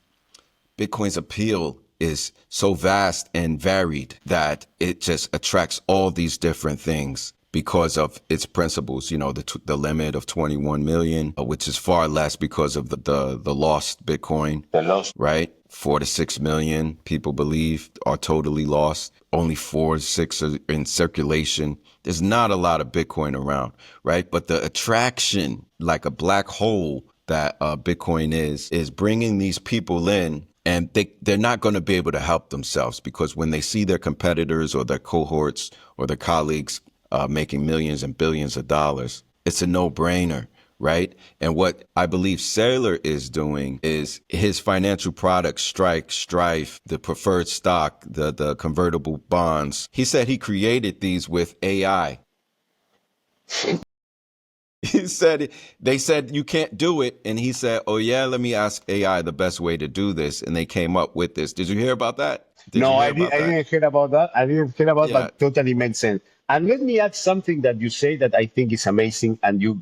appeal is so vast and varied that it just attracts all these different things because of its principles. You know, the limit of 21 million, which is far less because of the lost Bitcoin, right? 4 to 6 million people believe are totally lost. Only 4 to 6 are in circulation. There's not a lot of Bitcoin around, right? But the attraction, like a black hole that Bitcoin is bringing these people in, and they're not going to be able to help themselves, because when they see their competitors or their cohorts or their colleagues making millions and billions of dollars, it's a no-brainer, right? And what I believe Saylor is doing is his financial products, Strife, the preferred stock, the convertible bonds. He said he created these with AI. They said you can't do it. And he said, oh yeah, let me ask AI the best way to do this. And they came up with this. Did you hear about that? No, I didn't hear about that. I didn't hear about Yeah. that. Totally makes sense. And let me add something that you say that I think is amazing, and you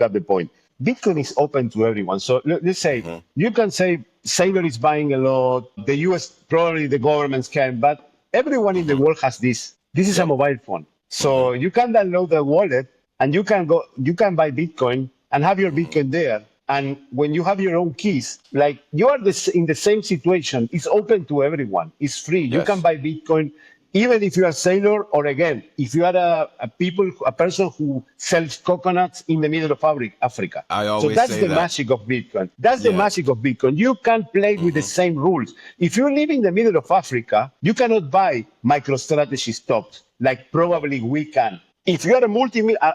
have the point. Bitcoin is open to everyone. So let's say you can say Saylor is buying a lot. The US, probably the governments can, but everyone in the world has this. This is a mobile phone. So you can download the wallet and you can buy Bitcoin and have your Bitcoin there. And when you have your own keys, like you are in the same situation, it's open to everyone. It's free. You can buy Bitcoin, even if you are Saylor, or again, if you are a person who sells coconuts in the middle of Africa. I always so that's say the that. magic of Bitcoin. That's the magic of Bitcoin. You can play with the same rules. If you live in the middle of Africa, you cannot buy MicroStrategy stocks like probably we can. If you are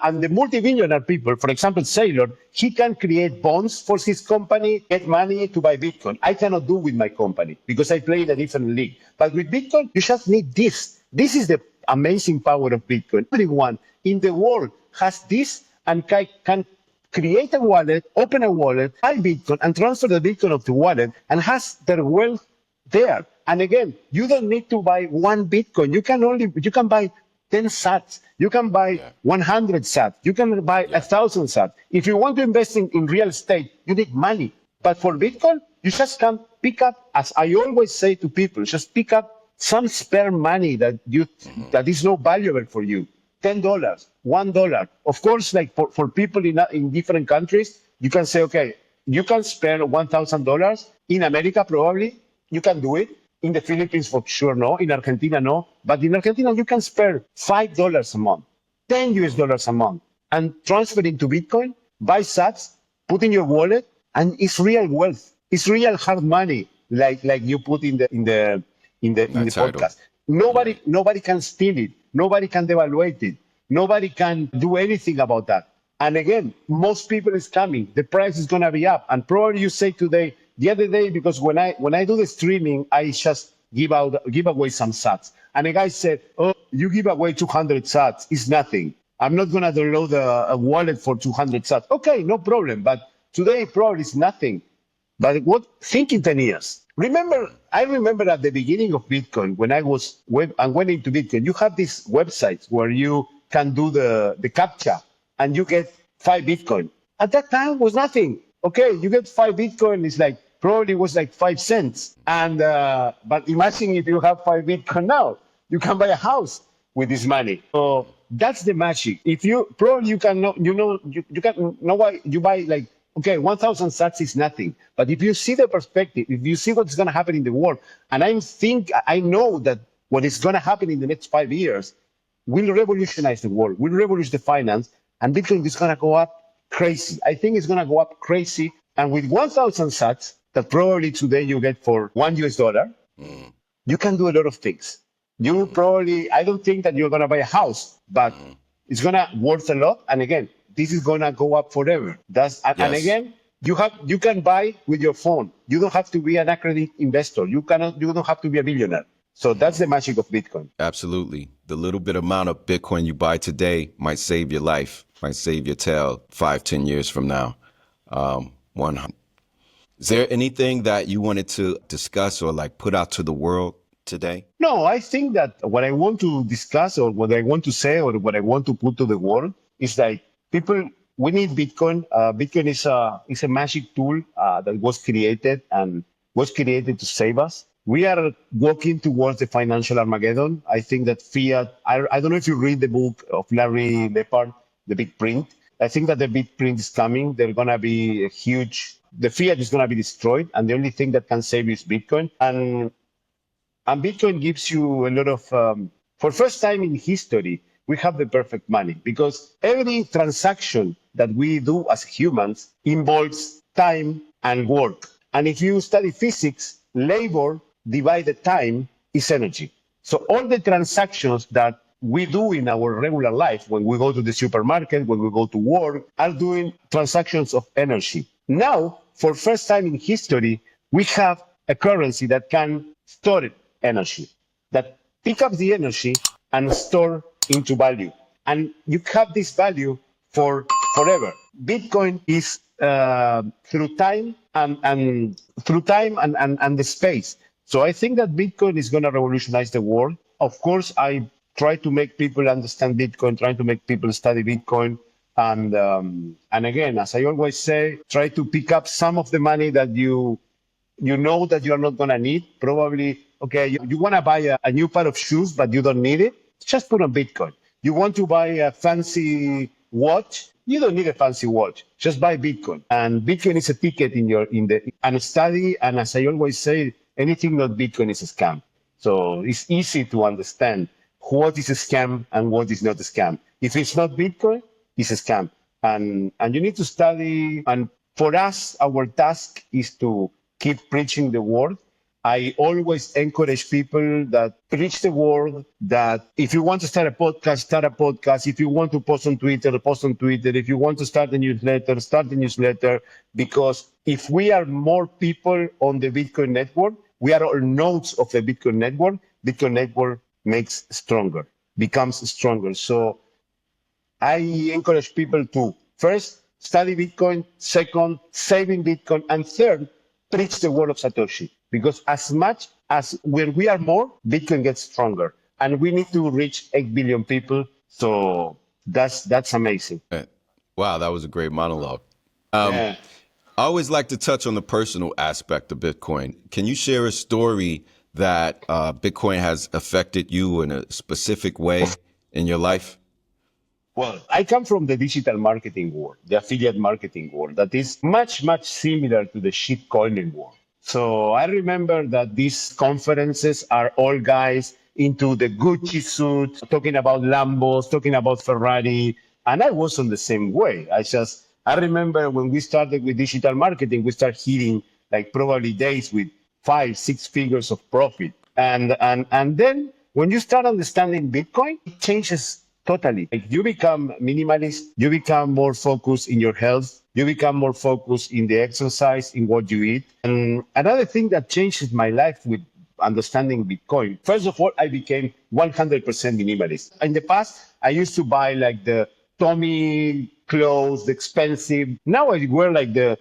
and the multi-billionaire people, for example, Saylor, he can create bonds for his company, get money to buy Bitcoin. I cannot do with my company because I play in a different league. But with Bitcoin, you just need this. This is the amazing power of Bitcoin. Everyone in the world has this and can create a wallet, open a wallet, buy Bitcoin, and transfer the Bitcoin of the wallet, and has their wealth there. And again, you don't need to buy one Bitcoin. You can buy 10 sats. You can buy 100 sats. You can buy 1,000 sats. If you want to invest in real estate, you need money. But for Bitcoin, you just can pick up, as I always say to people, just pick up some spare money that is not valuable for you. $10, $1. Of course, like for people in different countries, you can say, okay, you can spare $1,000 in America, probably you can do it. In the Philippines, for sure, no. In Argentina, no. But in Argentina, you can spare $5 a month, $10 a month, and transfer it into Bitcoin, buy sats, put in your wallet, and it's real wealth. It's real hard money, like you put in the podcast. Nobody can steal it. Nobody can devaluate it. Nobody can do anything about that. And again, most people is coming. The price is gonna be up. And probably you say today, the other day, because when I do the streaming, I just give away some sats. And a guy said, oh, you give away 200 sats. It's nothing. I'm not gonna download a wallet for 200 sats. Okay, no problem. But today probably it's nothing. But think in 10 years. I remember at the beginning of Bitcoin, when I went into Bitcoin, you have these websites where you can do the CAPTCHA and you get 5 Bitcoin. At that time, it was nothing. Okay, you get 5 Bitcoin, it's like, probably was like 5 cents. And, but imagine if you have 5 Bitcoin now, you can buy a house with this money. So that's the magic. If you, probably you can know, you can know why you buy like, okay, 1,000 sats is nothing. But if you see the perspective, if you see what's going to happen in the world, and I know that what is going to happen in the next 5 years will revolutionize the world, will revolutionize the finance, and Bitcoin is going to go up crazy. I think it's going to go up crazy. And with 1,000 sats that probably today you get for $1, you can do a lot of things. You probably, I don't think that you're going to buy a house, but it's going to worth a lot. And again, this is going to go up forever. And again, you can buy with your phone. You don't have to be an accredited investor. You don't have to be a billionaire. So that's the magic of Bitcoin. Absolutely. The little bit amount of Bitcoin you buy today might save your life, might save your tail 5-10 years from now. 100. Is there anything that you wanted to discuss or like put out to the world today? No, I think that what I want to discuss or what I want to say or what I want to put to the world is like people, we need Bitcoin. Bitcoin is a magic tool that was created and was created to save us. We are walking towards the financial Armageddon. I think that fiat, I don't know if you read the book of Larry Lepard, The Big Print. I think that the big print is coming. They're going to be a huge, the fiat is going to be destroyed. And the only thing that can save you is Bitcoin. And Bitcoin gives you a lot of, for first time in history, we have the perfect money because every transaction that we do as humans involves time and work. And if you study physics, labor divided time is energy. So all the transactions that we do in our regular life, when we go to the supermarket, when we go to work, are doing transactions of energy. Now, for first time in history, we have a currency that can store energy, that pick up the energy and store into value. And you have this value for forever. Bitcoin is through time and through time and the space. So I think that Bitcoin is going to revolutionize the world. Of course, I try to make people understand Bitcoin, trying to make people study Bitcoin. And again, as I always say, try to pick up some of the money that you know that you're not going to need. Probably, okay, you want to buy a new pair of shoes, but you don't need it. Just put on Bitcoin. You want to buy a fancy watch. You don't need a fancy watch. Just buy Bitcoin. And Bitcoin is a ticket and study. And as I always say, anything not Bitcoin is a scam. So it's easy to understand what is a scam and what is not a scam. If it's not Bitcoin, it's a scam. And you need to study. And for us, our task is to keep preaching the word. I always encourage people that preach the word, that if you want to start a podcast, start a podcast. If you want to post on Twitter, post on Twitter. If you want to start a newsletter, start a newsletter. Because if we are more people on the Bitcoin network, we are all nodes of the Bitcoin network makes stronger, becomes stronger. So I encourage people to first study Bitcoin, second, saving Bitcoin, and third, preach the word of Satoshi. Because as much as when we are more, Bitcoin gets stronger. And we need to reach 8 billion people. So that's amazing. Wow, that was a great monologue. I always like to touch on the personal aspect of Bitcoin. Can you share a story that Bitcoin has affected you in a specific way in your life? Well, I come from the digital marketing world, the affiliate marketing world, that is much, much similar to the shitcoining world. So I remember that these conferences are all guys into the Gucci suits, talking about Lambos, talking about Ferrari. And I was on the same way. I remember when we started with digital marketing, we started hitting like probably days with 5, 6 figures of profit. And then when you start understanding Bitcoin, it changes totally. Like you become minimalist, you become more focused in your health, you become more focused in the exercise, in what you eat. And another thing that changed my life with understanding Bitcoin, first of all, I became 100% minimalist. In the past, I used to buy like the Tommy clothes, the expensive. Now I wear like the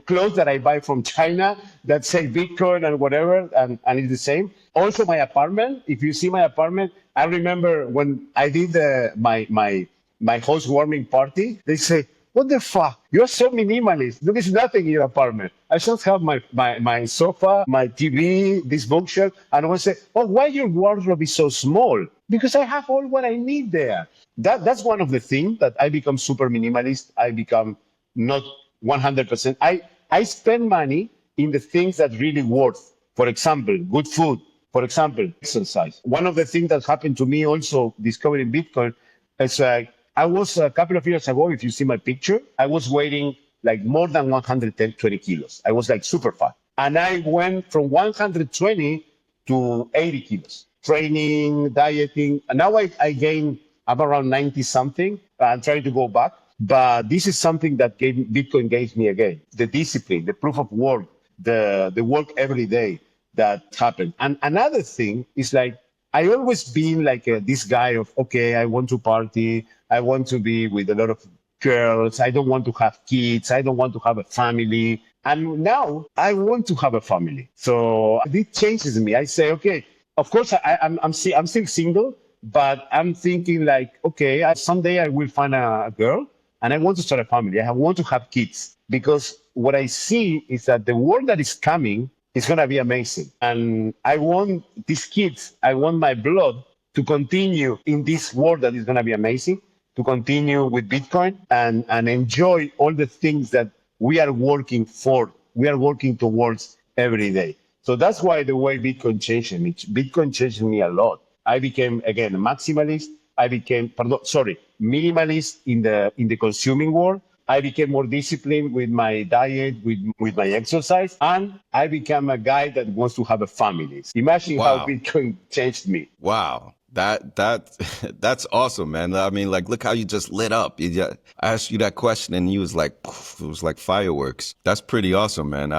clothes that I buy from China that say Bitcoin and whatever, and it's the same. Also, my apartment. If you see my apartment, I remember when I did my housewarming party. They say, "What the fuck? You're so minimalist. There is nothing in your apartment. I just have my sofa, my TV, this bookshelf." And I would say, "Oh, why your wardrobe is so small?" Because I have all what I need there. That's one of the things that I become super minimalist. I become not 100%. I spend money in the things that really worth. For example, good food. For example, exercise. One of the things that happened to me also discovering Bitcoin is I was a couple of years ago, if you see my picture, I was weighing like more than 120 kilos. I was like super fat. And I went from 120 to 80 kilos. Training, dieting. And now I gain, I'm around 90 something. I'm trying to go back. But this is something that Bitcoin gave me again. The discipline, the proof of work, the work every day. that happened. And another thing is like, I always been like this guy of, okay, I want to party. I want to be with a lot of girls. I don't want to have kids. I don't want to have a family. And now I want to have a family. So it changes me. I say, okay, of course, I'm still single, but I'm thinking like, okay, someday I will find a girl and I want to start a family. I want to have kids because what I see is that the world that is coming is going to be amazing. And I want these kids, I want my blood to continue in this world that is going to be amazing, to continue with Bitcoin and enjoy all the things that we are working for, we are working towards every day. So that's why the way Bitcoin changed me. Bitcoin changed me a lot. I became again a maximalist. I became minimalist in the consuming world. I became more disciplined with my diet, with my exercise, and I became a guy that wants to have a family. Imagine how Wow. Bitcoin changed me. Wow. That's awesome, man. I mean, like, look how you just lit up. I asked you that question and you was like, poof, it was like fireworks. That's pretty awesome, man.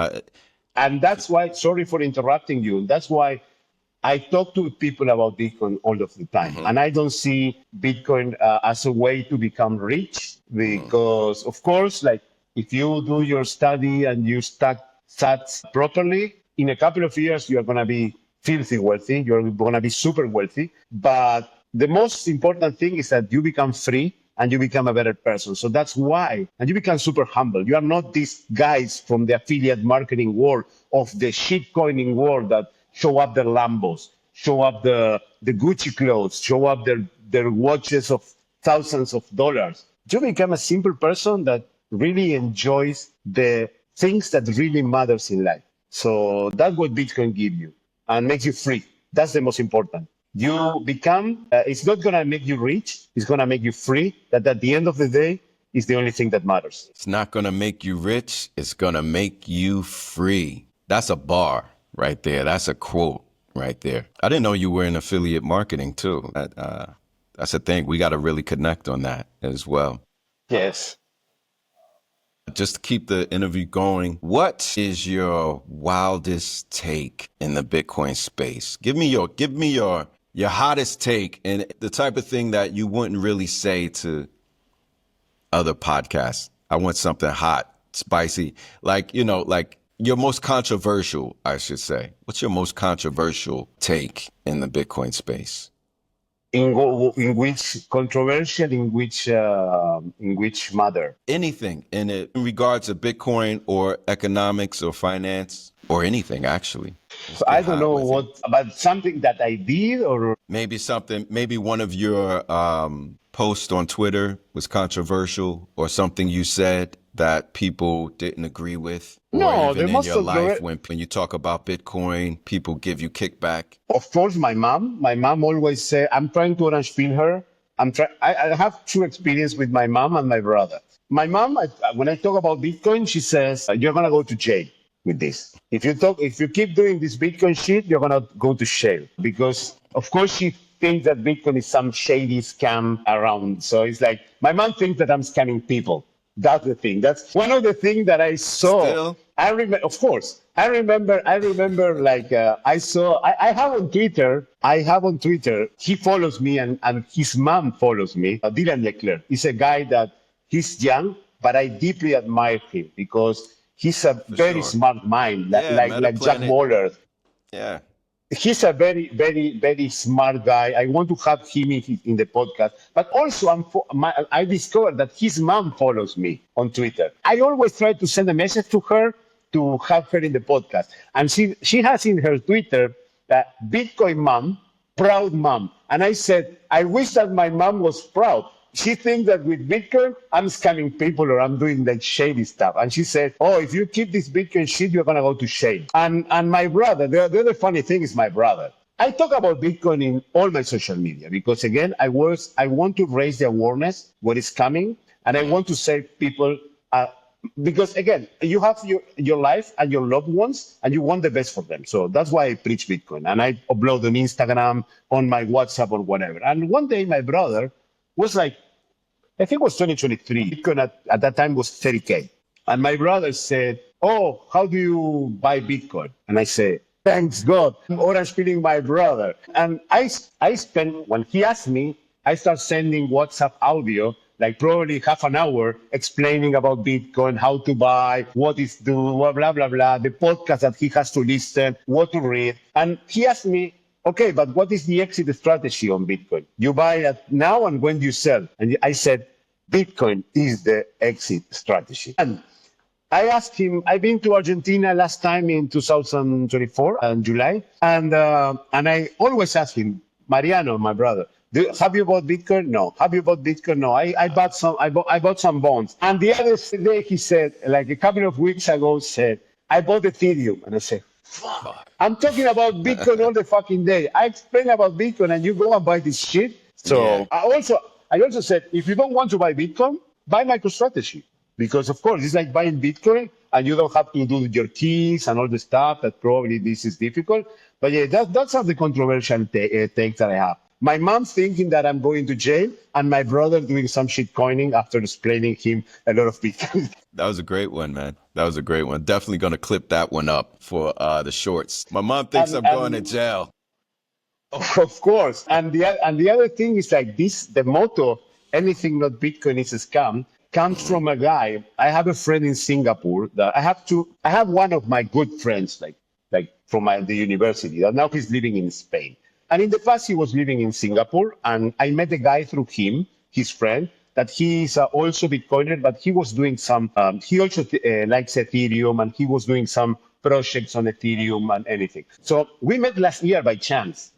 And that's why, sorry for interrupting you. That's why I talk to people about Bitcoin all of the time. And I don't see Bitcoin as a way to become rich because, of course, like if you do your study and you stack sats properly, in a couple of years, you are going to be filthy wealthy. You're going to be super wealthy. But the most important thing is that you become free and you become a better person. So that's why. And you become super humble. You are not these guys from the affiliate marketing world of the shitcoining world that show up their Lambos, show up the Gucci clothes, show up their watches of thousands of dollars. You become a simple person that really enjoys the things that really matters in life. So that's what Bitcoin gives you and makes you free. That's the most important. You become, it's not going to make you rich. It's going to make you free. That at the end of the day is the only thing that matters. It's not going to make you rich. It's going to make you free. That's a bar right there. That's a quote right there. I didn't know you were in affiliate marketing too. That's a thing. We got to really connect on that as well. Yes. Just to keep the interview going, what is your wildest take in the Bitcoin space? Give me your hottest take and the type of thing that you wouldn't really say to other podcasts. I want something hot, spicy, like your most controversial, I should say. What's your most controversial take in the Bitcoin space? In which controversial, in which matter? Anything in regards to Bitcoin or economics or finance or anything, actually. So I don't know what, but something that I did or Maybe one of your posts on Twitter was controversial or something you said that people didn't agree with. No, or even in your life when you talk about Bitcoin, people give you kickback. Of course, my mom always say, I'm trying to orange peel her. I have true experience with my mom and my brother. My mom, when I talk about Bitcoin, she says, you're going to go to jail with this. If you keep doing this Bitcoin shit, you're going to go to jail because of course she thinks that Bitcoin is some shady scam around. So it's like, my mom thinks that I'm scamming people. That's the thing. That's one of the things that I saw. Still? I remember, of course. I remember. Like I have on Twitter. He follows me, and his mom follows me. Dylan Leclerc is a guy that he's young, but I deeply admire him because he's a very smart mind, like Jack Waller. Yeah. He's a very, very, very smart guy. I want to have him in the podcast. But also, I discovered that his mom follows me on Twitter. I always try to send a message to her to have her in the podcast. And she has in her Twitter, Bitcoin mom, proud mom. And I said, I wish that my mom was proud. She thinks that with Bitcoin, I'm scamming people or I'm doing like shady stuff. And she said, oh, if you keep this Bitcoin shit, you're going to go to shame. And my brother, the other funny thing is my brother. I talk about Bitcoin in all my social media because again, I want to raise the awareness, what is coming. And I want to say people, because again, you have your life and your loved ones and you want the best for them. So that's why I preach Bitcoin and I upload on Instagram, on my WhatsApp or whatever. And one day my brother was like, I think it was 2023. Bitcoin at that time was 30K. And my brother said, oh, how do you buy Bitcoin? And I said, Thanks God. Orange peeling my brother. And I spent, when he asked me, I start sending WhatsApp audio, like probably half an hour, explaining about Bitcoin, how to buy, what is do, blah, blah, blah, blah, the podcast that he has to listen, what to read. And he asked me, okay, but what is the exit strategy on Bitcoin? You buy it now and when do you sell? And I said, Bitcoin is the exit strategy. And I asked him, I've been to Argentina last time in 2024 in July, and I always ask him, Mariano, my brother, have you bought Bitcoin? No. Have you bought Bitcoin? No. I bought some. I bought some bonds. And the other day he said, like a couple of weeks ago, said, I bought Ethereum, and I said, fuck. I'm talking about Bitcoin all the fucking day. I explain about Bitcoin, and you go and buy this shit. So Yeah. I also said, if you don't want to buy Bitcoin, buy MicroStrategy. Because of course, it's like buying Bitcoin and you don't have to do your keys and all the stuff that probably this is difficult. But yeah, that's not the controversial take that I have. My mom thinking that I'm going to jail and my brother doing some shit coining after explaining him a lot of Bitcoin. That was a great one, man. That was a great one. Definitely going to clip that one up for the shorts. My mom thinks I'm going to jail. Of course. And the other thing is like this, the motto, anything not Bitcoin is a scam, comes from a guy. I have a friend in Singapore that I have one of my good friends, like from the university that now he's living in Spain. And in the past he was living in Singapore and I met a guy through him, his friend, that he's also Bitcoiner, but he was doing some, he also likes Ethereum and he was doing some projects on Ethereum and anything. So we met last year by chance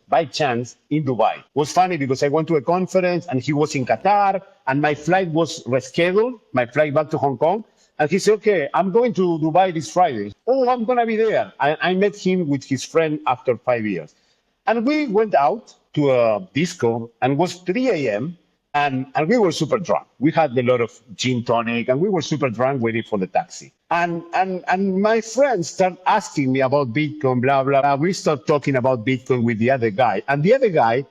in Dubai. It was funny because I went to a conference and he was in Qatar and my flight was rescheduled, my flight back to Hong Kong. And he said, okay, I'm going to Dubai this Friday. Oh, I'm going to be there. I met him with his friend after 5 years. And we went out to a disco and it was 3 a.m. And we were super drunk. We had a lot of gin tonic and we were super drunk waiting for the taxi. And my friends start asking me about Bitcoin, blah, blah, blah. We start talking about Bitcoin with the other guy. And the other guy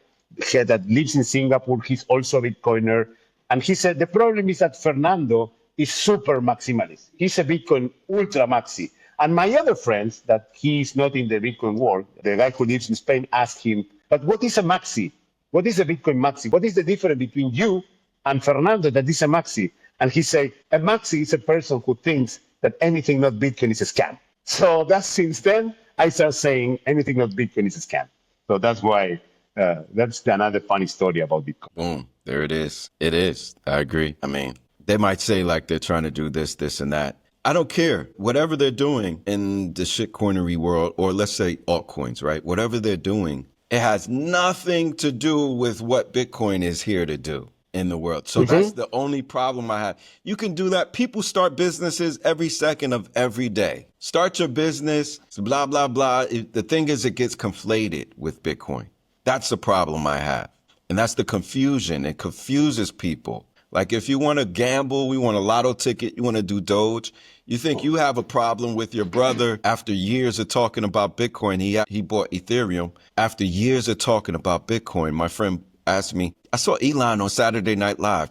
that lives in Singapore, he's also a Bitcoiner. And he said, the problem is that Fernando is super maximalist. He's a Bitcoin ultra maxi. And my other friends that he's not in the Bitcoin world, the guy who lives in Spain asked him, but what is a maxi? What is a Bitcoin maxi? What is the difference between you and Fernando that is a maxi? And he said, a maxi is a person who thinks that anything not Bitcoin is a scam. So that's since then, I start saying anything not Bitcoin is a scam. So that's why, that's another funny story about Bitcoin. Boom. There it is. It is. I agree. I mean, they might say like they're trying to do this, this, and that. I don't care. Whatever they're doing in the shitcoinery world, or let's say altcoins, right? Whatever they're doing, it has nothing to do with what Bitcoin is here to do in the world. So that's the only problem I have. You can do that. People start businesses every second of every day. Start your business, blah, blah, blah. The thing is, it gets conflated with Bitcoin. That's the problem I have. And that's the confusion. It confuses people. Like if you want to gamble, we want a lotto ticket, you want to do Doge, you think you have a problem with your brother after years of talking about Bitcoin. He bought Ethereum. After years of talking about Bitcoin, my friend asked me, I saw Elon on Saturday Night Live.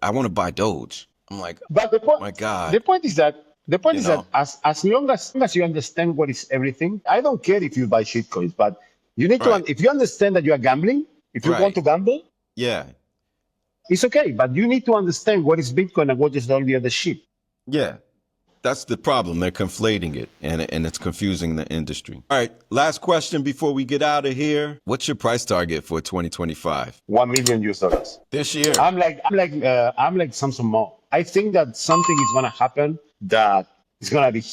I want to buy Doge. I'm like, but the point, my God. The point is that as long as you understand what is everything, I don't care if you buy shitcoins, but you need to, if you understand that you are gambling, if you want to gamble, yeah, it's okay, but you need to understand what is Bitcoin and what is all the other shit. Yeah, that's the problem. They're conflating it, and it's confusing the industry. All right, last question before we get out of here. What's your price target for 2025? $1 million US. This year. I'm like Samson Mo. I think that something is gonna happen that is gonna be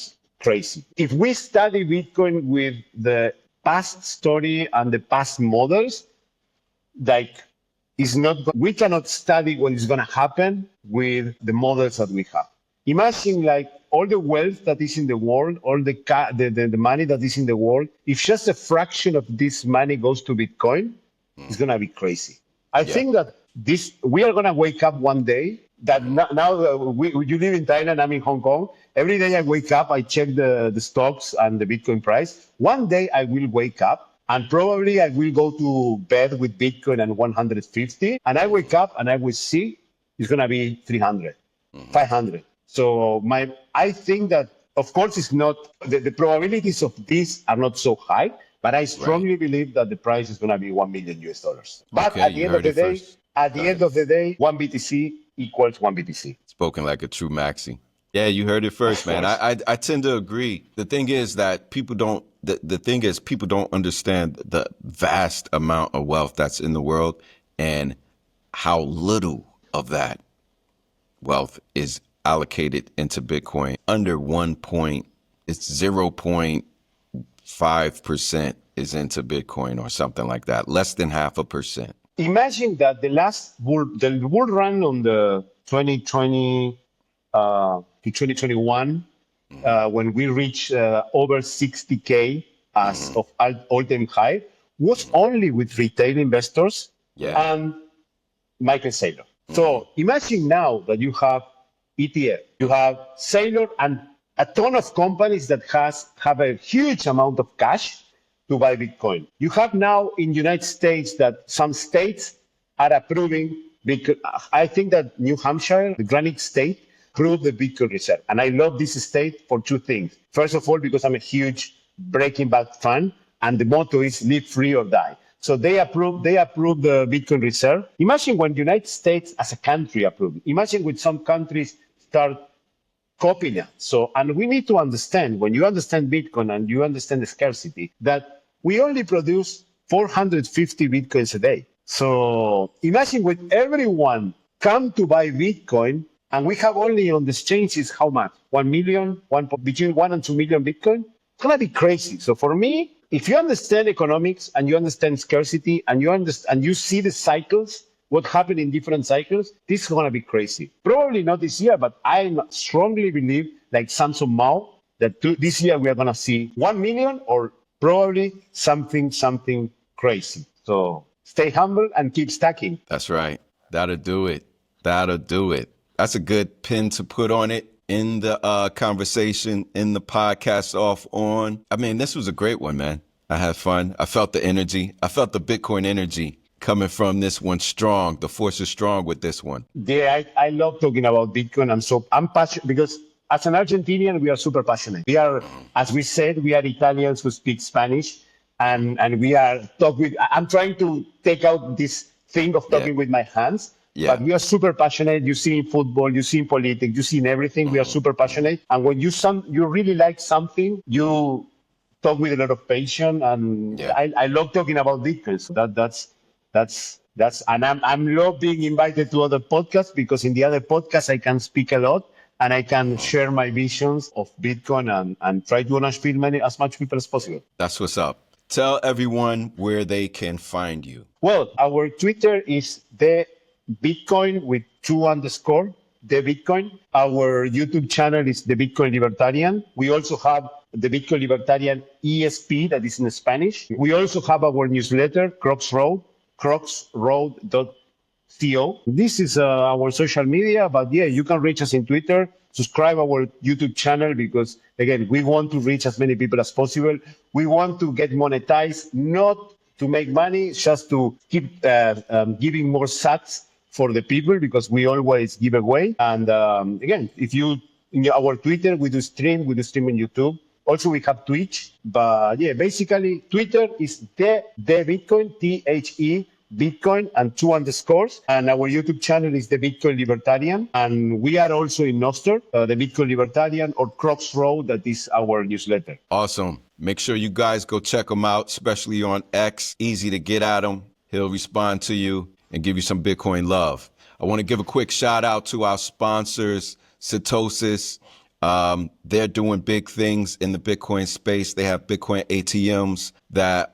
crazy. If we study Bitcoin with the past story and the past models, like we cannot study what is going to happen with the models that we have. Imagine like all the wealth that is in the world, all the money that is in the world, if just a fraction of this money goes to Bitcoin, it's going to be crazy. I think that we are going to wake up one day that now you live in Thailand, I'm in Hong Kong. Every day I wake up, I check the stocks and the Bitcoin price. One day I will wake up and probably I will go to bed with Bitcoin and 150. And I wake up and I will see it's going to be 300, 500. So I think that Of course, it's not, the probabilities of this are not so high, but I strongly believe that the price is going to be 1 million US dollars. But Okay, at the you end of heard the it day, first. Go ahead. one BTC equals one BTC. Spoken like a true maxi. Yeah, you heard it first, man. I tend to agree. The thing is that people don't, the thing is people don't understand the vast amount of wealth that's in the world and how little of that wealth is allocated into Bitcoin. Under 1 point, it's 0.5% is into Bitcoin or something like that. Less than 0.5%. Imagine that the bull run on the 2020 to 2021, when we reached over 60K as of all-time high, was only with retail investors and Michael Saylor. So imagine now that you have ETF, you have Saylor and a ton of companies that have a huge amount of cash to buy Bitcoin. You have now in the United States that some states are approving, because I think that New Hampshire, the Granite State, approved the Bitcoin reserve. And I love this state for two things. First of all, because I'm a huge Breaking Bad fan, and the motto is live free or die. So they approved the Bitcoin reserve. Imagine when the United States as a country approved. Imagine when some countries start copying it. So, and we need to understand, when you understand Bitcoin and you understand the scarcity, that we only produce 450 Bitcoins a day. So imagine when everyone come to buy Bitcoin, and we have only on the exchanges, how much? 1 million, between 1 and 2 million Bitcoin? It's gonna be crazy. So for me, if you understand economics and you understand scarcity and you see the cycles, what happened in different cycles, this is gonna be crazy. Probably not this year, but I strongly believe, like Samson Mao, that this year we are gonna see 1 million or probably something crazy. So stay humble and keep stacking. That's right. That'll do it. That'll do it. That's a good pin to put on it in the conversation, in the podcast off on. I mean, this was a great one, man. I had fun. I felt the energy. I felt the Bitcoin energy coming from this one strong. The force is strong with this one. Yeah, I love talking about Bitcoin. I'm passionate because as an Argentinian, we are super passionate. We are, as we said, we are Italians who speak Spanish, and we are I'm trying to take out this thing of talking with my hands. Yeah. But we are super passionate. You see in football, you see in politics, you see in everything. We are super passionate. And when you really like something, you talk with a lot of passion. And I love talking about Bitcoin. So that's and I'm love being invited to other podcasts, because in the other podcasts I can speak a lot and I can share my visions of Bitcoin and try to inspire as much people as possible. That's what's up. Tell everyone where they can find you. Well, our Twitter is the Bitcoin with 2_, the Bitcoin. Our YouTube channel is the Bitcoin Libertarian. We also have the Bitcoin Libertarian ESP that is in Spanish. We also have our newsletter, crocsroad.co. This is our social media, but yeah, you can reach us in Twitter. Subscribe our YouTube channel, because again, we want to reach as many people as possible. We want to get monetized, not to make money, just to keep giving more sats for the people, because we always give away. And again, if you in our Twitter, we do stream on YouTube. Also, we have Twitch. But yeah, basically, Twitter is the Bitcoin, THE Bitcoin and 2_. And our YouTube channel is the Bitcoin Libertarian. And we are also in Nostr, the Bitcoin Libertarian, or Crocs Road, that is our newsletter. Awesome. Make sure you guys go check him out, especially on X. Easy to get at him. He'll respond to you and give you some Bitcoin love. I want to give a quick shout out to our sponsors, Satosis. They're doing big things in the Bitcoin space. They have Bitcoin ATMs that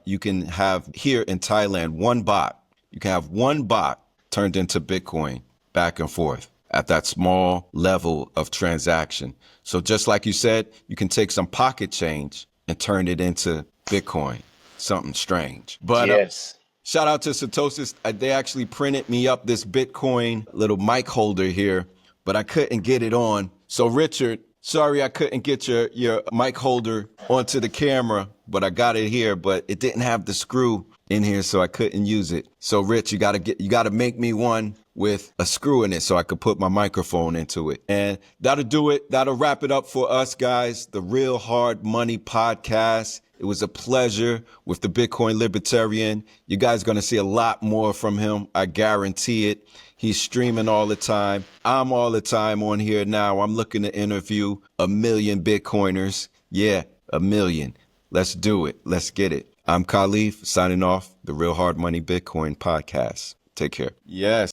you can have here in Thailand, one bot. You can have one bot turned into Bitcoin back and forth at that small level of transaction. So just like you said, you can take some pocket change and turn it into Bitcoin, something strange. But yes. Shout out to Satosis. They actually printed me up this Bitcoin little mic holder here, but I couldn't get it on. So Richard, sorry I couldn't get your mic holder onto the camera, but I got it here, but it didn't have the screw in here, so I couldn't use it. So Rich, you gotta make me one with a screw in it so I could put my microphone into it. And that'll do it. That'll wrap it up for us, guys. The Real Hard Money Podcast. It was a pleasure with the Bitcoin Libertarian. You guys are going to see a lot more from him. I guarantee it. He's streaming all the time. I'm all the time on here now. I'm looking to interview 1 million Bitcoiners. Yeah, 1 million. Let's do it. Let's get it. I'm Khalif, signing off, the Real Hard Money Bitcoin Podcast. Take care. Yes.